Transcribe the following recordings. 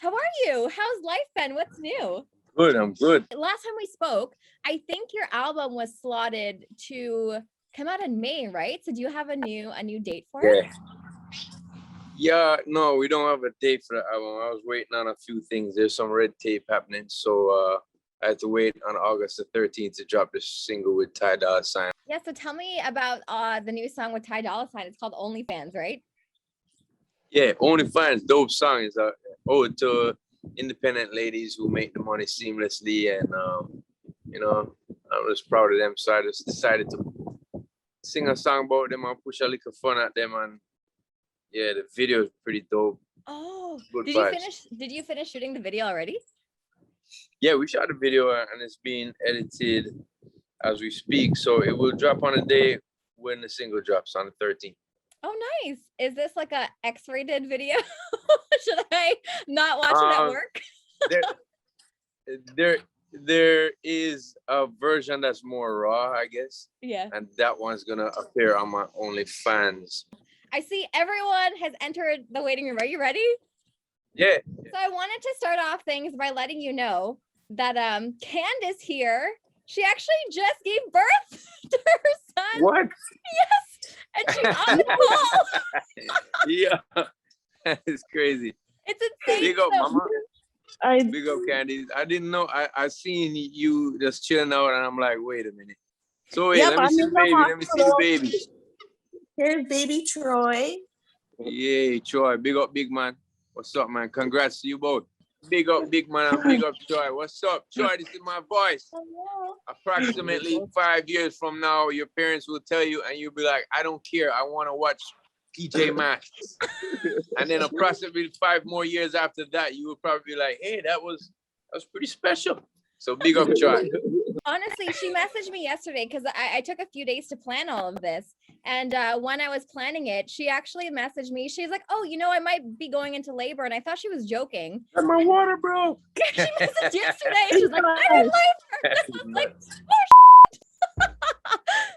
How are you? How's life been? What's new? Good, I'm good. Last time we spoke, I think your album was slotted to come out in May, right? So do you have a new date for it? Yeah, no, we don't have a date for the album. I was waiting on a few things. There's some red tape happening, so I had to wait on August the 13th to drop this single with Ty Dolla $ign. Yeah, so tell me about the new song with Ty Dolla $ign. It's called OnlyFans, right? Yeah, OnlyFans, dope song. Is a ode to independent ladies who make the money seamlessly, and I was proud of them. So I just decided to sing a song about them and push a little fun at them, and yeah, the video is pretty dope. Oh, Good did vibes. you finish shooting the video already? Yeah, we shot a video and it's being edited as we speak, so it will drop on a day when the single drops on the 13th. Oh, nice. Is this like a X-rated video? Should I not watch it at work? There is a version that's more raw, I guess. Yeah. And that one's gonna appear on my OnlyFans. I see everyone has entered the waiting room. Are you ready? Yeah. So I wanted to start off things by letting you know that Candace here, she actually just gave birth to her son. What? Yes. And she's on the call. Yeah. It's crazy. It's insane. Big up, mama. Big up, Candice. I didn't know. I seen you just chilling out, and I'm like, wait a minute. So wait, let me see the baby. Let me see the baby. Here's baby Troy. Yay, Troy. Big up, big man. What's up, man? Congrats to you both. Big up, big man, and big up, Troy. What's up, Troy? This is my voice. Hello. Approximately 5 years from now, your parents will tell you, and you'll be like, I don't care. I want to watch PJ Masks. And then approximately 5 more years after that, you will probably be like, hey, that was pretty special. So big up, Troy. Honestly, she messaged me yesterday because I took a few days to plan all of this. And when I was planning it, she actually messaged me. She's like, oh, I might be going into labor. And I thought she was joking. Got my water, bro. She messaged yesterday. She's like, I'm in labor. I was like, oh,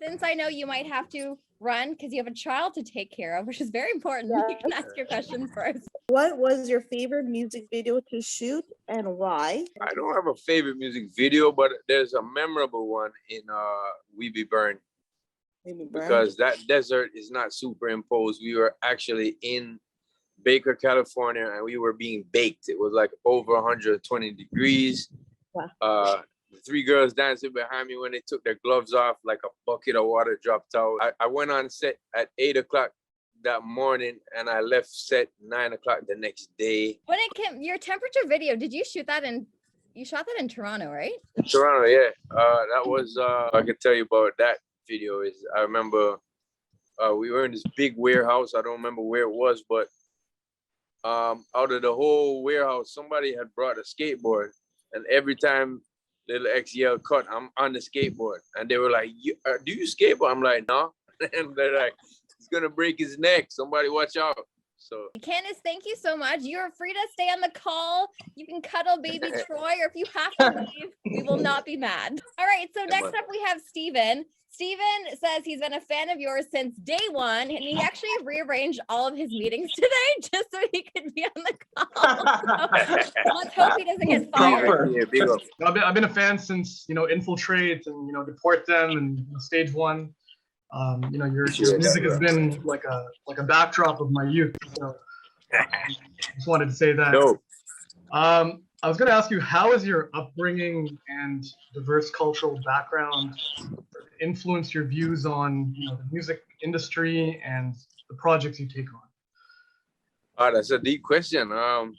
since I know you might have to run because you have a child to take care of, which is very important. You can ask your questions first. What was your favorite music video to shoot and why? I don't have a favorite music video, but there's a memorable one in We Be Burned. Because that desert is not superimposed. We were actually in Baker, California, and we were being baked. It was like over 120 degrees. Wow. The 3 girls dancing behind me, when they took their gloves off, like a bucket of water dropped out. I went on set at 8 o'clock that morning, and I left set 9 o'clock the next day. When it came, your temperature video, did you shoot that you shot that in Toronto, right? In Toronto, yeah. That was, I can tell you about that video is, I remember we were in this big warehouse. I don't remember where it was, but out of the whole warehouse, somebody had brought a skateboard, and every time Little X yelled, cut, I'm on the skateboard. And they were like, do you skateboard? I'm like, no. And they're like, he's gonna break his neck. Somebody watch out. So Candace, thank you so much. You're free to stay on the call. You can cuddle baby Troy, or if you have to leave, we will not be mad. All right, so next up we have Steven. Steven says he's been a fan of yours since day one, and he actually rearranged all of his meetings today just so he could be on the call. So let's hope he doesn't get fired. yeah, big up. I've been a fan since, Infiltrate and, Deport Them and Stage 1. Your music has been like a backdrop of my youth. So just wanted to say that. No. I was going to ask you, how has your upbringing and diverse cultural background influenced your views on the music industry and the projects you take on? That's a deep question. Growing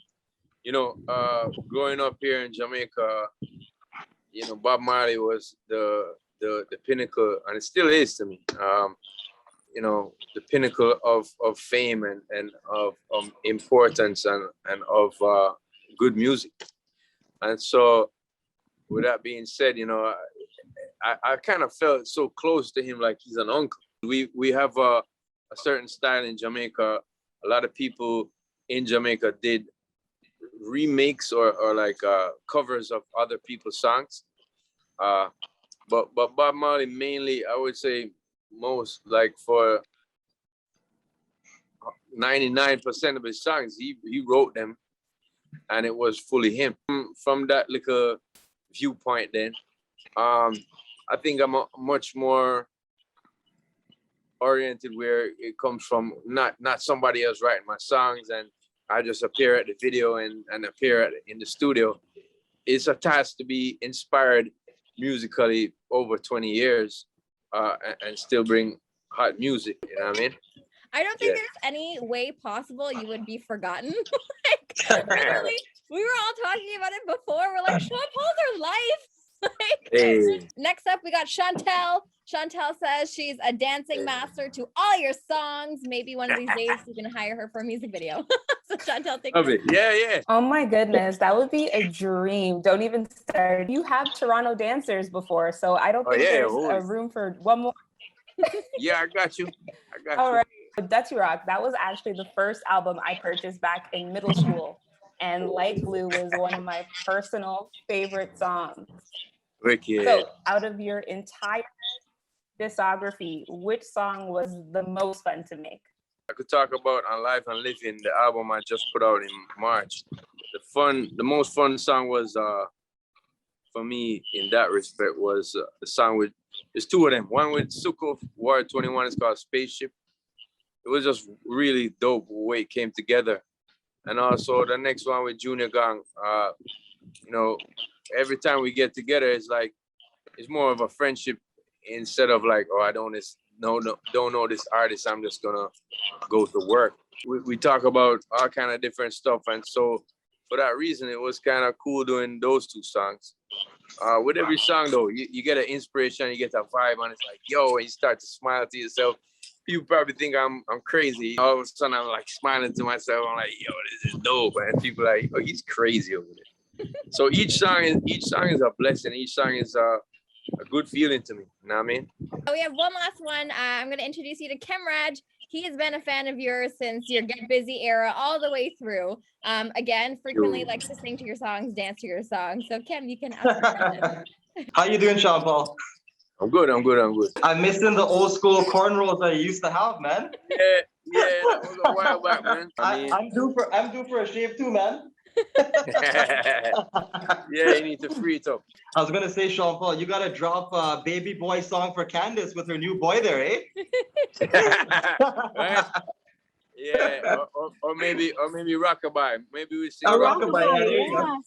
up here in Jamaica, Bob Marley was the pinnacle, and it still is to me. The pinnacle of fame and of importance and of good music. And so, with that being said, I kind of felt so close to him, like he's an uncle. We have a certain style in Jamaica. A lot of people in Jamaica did remakes or like covers of other people's songs. But Bob Marley mainly, I would say most, like for 99% of his songs, he wrote them. and it was fully him. From that little viewpoint, then I think I'm much more oriented where it comes from, not somebody else writing my songs and I just appear at the video and appear in the studio. It's a task to be inspired musically over 20 years and still bring hot music, you know what I mean? I don't think there's any way possible you would be forgotten. Like, literally, we were all talking about it before. We're like, Sean Paul's our life. Like, Hey. Next up, we got Chantelle. Chantelle says she's a dancing master to all your songs. Maybe one of these days you can hire her for a music video. So Chantelle, take it. Yeah. Oh my goodness, that would be a dream. Don't even start. You have Toronto dancers before, so I don't think there's a room for one more. Yeah, I got you. All right. Dutchy Rock, that was actually the first album I purchased back in middle school. And Light Blue was one of my personal favorite songs. Wicked. So out of your entire discography, which song was the most fun to make? I could talk about On Life and Living, the album I just put out in March. The most fun song was, for me in that respect, was the song with, there's two of them. One with Suko, War 21, it's called Spaceship. It was just really dope the way it came together. And also the next one with Junior Gang, you know, every time we get together, it's like, it's more of a friendship instead of like, oh, I don't know this artist, I'm just gonna go to work. We talk about all kind of different stuff. And so for that reason, it was kind of cool doing those two songs. With every song though, you get an inspiration, you get a vibe, and it's like, yo, and you start to smile to yourself. People probably think I'm crazy. All of a sudden, I'm like smiling to myself. I'm like, yo, this is dope. And people are like, oh, he's crazy over there. So each song is a blessing. Each song is a good feeling to me. You know what I mean? We have one last one. I'm going to introduce you to Kemraj. He has been a fan of yours since your Get Busy era all the way through. Again, frequently likes to sing to your songs, dance to your songs. So Kem, you can ask your question. How you doing, Sean Paul? I'm good. I'm missing the old school cornrows that I used to have, man. Yeah, that was a while back, man. I'm due for a shave too, man. Yeah, you need to free it up. I was gonna say, Sean Paul, you gotta drop a baby boy song for Candace with her new boy there, eh? Right? Yeah, or maybe rockabye. Maybe we sing Rockabye. Yeah, there you go.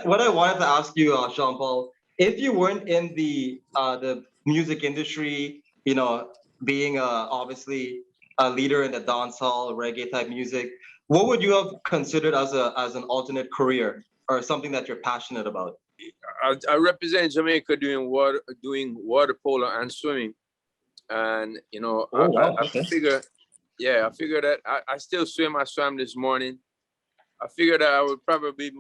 What I wanted to ask you, Sean Paul, if you weren't in the music industry, you know, being obviously a leader in the dancehall reggae type music, what would you have considered as an alternate career or something that you're passionate about? I represent Jamaica doing water polo and swimming, and you know, I figure that I still swim. I swam this morning. I figured that I would probably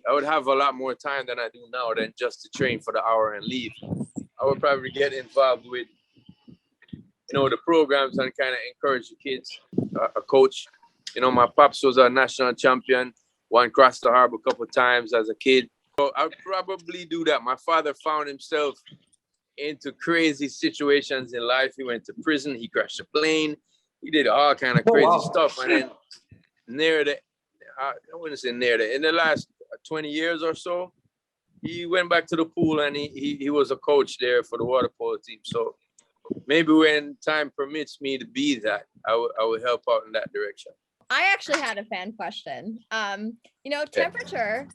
I would have a lot more time than I do now than just to train for the hour and leave. I would probably get involved with, you know, the programs and kind of encourage the kids. A coach, you know, my pops was a national champion, won Cross the Harbor a couple of times as a kid. So I'd probably do that. My father found himself into crazy situations in life. He went to prison, he crashed a plane, he did all kind of crazy stuff. And then in the last 20 years or so, he went back to the pool and he was a coach there for the water polo team. So maybe when time permits me to be that, I would help out in that direction. I actually had a fan question. You know, Temperature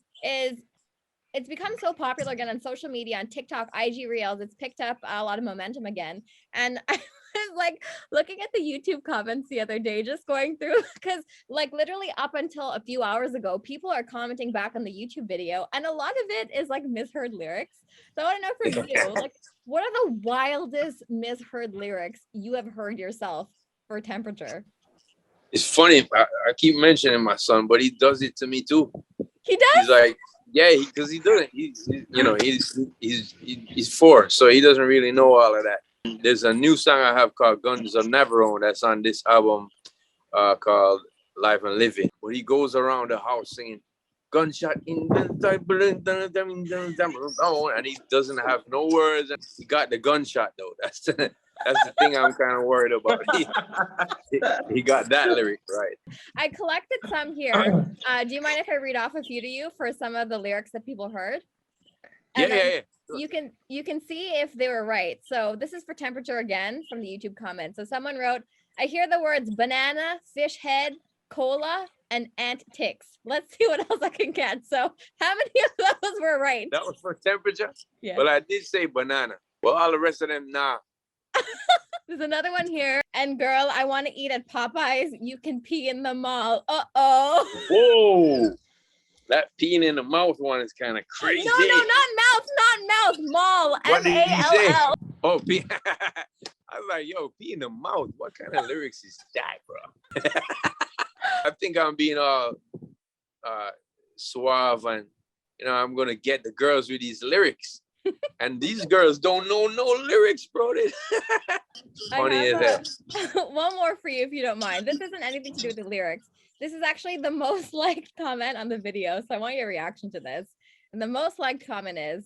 it's become so popular again on social media, on TikTok, IG Reels. It's picked up a lot of momentum again. And I was like looking at the YouTube comments the other day, just going through, because like literally up until a few hours ago, people are commenting back on the YouTube video, and a lot of it is like misheard lyrics. So I want to know from you, like, what are the wildest misheard lyrics you have heard yourself for Temperature? It's funny. I keep mentioning my son, but he does it to me too. He does? He's like, yeah, because he doesn't. He's 4, so he doesn't really know all of that. There's a new song I have called Guns of Navarone that's on this album called Life and Living, where he goes around the house singing gunshot in the and he doesn't have no words. And he got the gunshot though. That's the thing I'm kind of worried about. He got that lyric right. I collected some here. Do you mind if I read off a few to you for some of the lyrics that people heard? And then Yeah. you can see if they were right. So this is for temperature again from the YouTube comments. So someone wrote, I hear the words banana, fish head, cola, and ant ticks. Let's see what else I can get. So how many of those were right? That was for temperature. Yeah. Well, I did say banana. Well, all the rest of them, nah. There's another one here. And girl, I want to eat at Popeyes. You can pee in the mall. Uh-oh. Whoa. That peeing in the mouth one is kind of crazy. No, not mouth. Mall. What did he say? MALL. Oh, pee. I was like, yo, pee in the mouth. What kind of lyrics is that, bro? I think I'm being all suave and, you know, I'm going to get the girls with these lyrics. And these girls don't know no lyrics, bro. Funny as hell. One more for you, if you don't mind. This isn't anything to do with the lyrics. This is actually the most liked comment on the video. So I want your reaction to this. And the most liked comment is,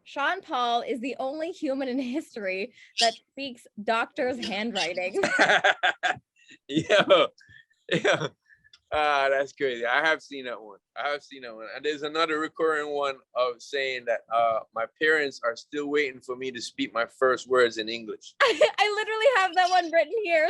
Sean Paul is the only human in history that speaks doctor's handwriting. Yeah. That's crazy. I have seen that one. And there's another recurring one of saying that my parents are still waiting for me to speak my first words in English. I literally have that one written here.